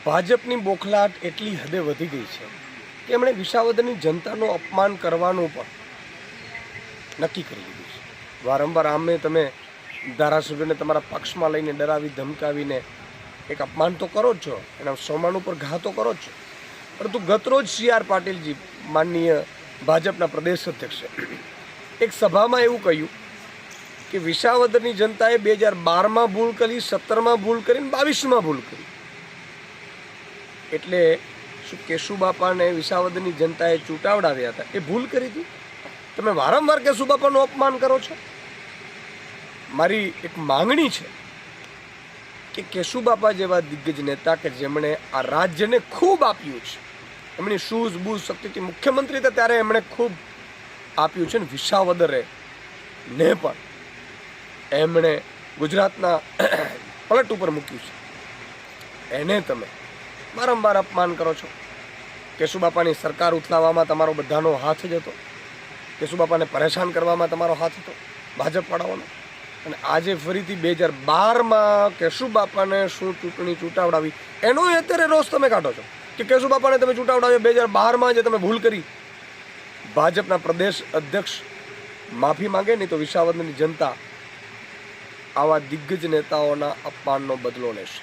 ભાજપની બોખલાટ એટલી હદે વધી ગઈ છે કે એમણે વિસાવદરની જનતાનું અપમાન કરવાનું પણ નક્કી કરી લીધું છે. વારંવાર આમે તમે ધારાસભ્યને તમારા પક્ષમાં લઈને ડરાવી ધમકાવીને એક અપમાન તો કરો જ છો, એના સન્માન ઉપર ઘા તો કરો જ છો, પરંતુ ગતરોજ CR પાટીલજી માનનીય ભાજપના પ્રદેશ અધ્યક્ષે એક સભામાં એવું કહ્યું કે વિસાવદરની જનતાએ 2012માં ભૂલ કરી, 17માં ભૂલ કરી, 22માં ભૂલ કરી. એટલે શું કેશુબાપાને વિસાવદરની જનતાએ ચૂંટાવડાવ્યા હતા એ ભૂલ કરી હતી? તમે વારંવાર કેશુબાપાનું અપમાન કરો છો. મારી એક માંગણી છે કે કેશુબાપા જેવા દિગ્ગજ નેતા કે જેમણે આ રાજ્યને ખૂબ આપ્યું છે, એમની શૂઝ બૂઝ શક્તિથી મુખ્યમંત્રી હતા ત્યારે એમણે ખૂબ આપ્યું છે, ને વિસાવદરે ને પણ એમણે ગુજરાતના પલટ ઉપર મૂક્યું છે, એને તમે વારંવાર અપમાન કરો છો. કેશુબાપાની સરકાર ઉથલાવવામાં તમારો બધાનો હાથ જ હતો, કેશુબાપાને પરેશાન કરવામાં તમારો હાથ હતો ભાજપવાળાઓનો. અને આજે ફરીથી 2012માં કેશુબાપાને શું ચૂંટણી ચૂંટાવડાવી એનો અત્યારે રોષ તમે કાઢો છો કે કેશુબાપાને તમે ચૂંટાવડાવ્યા 2012માં જે તમે ભૂલ કરી. ભાજપના પ્રદેશ અધ્યક્ષ માફી માંગે નહીં તો વિસાવદરની જનતા આવા દિગ્ગજ નેતાઓના અપમાનનો બદલો લેશે.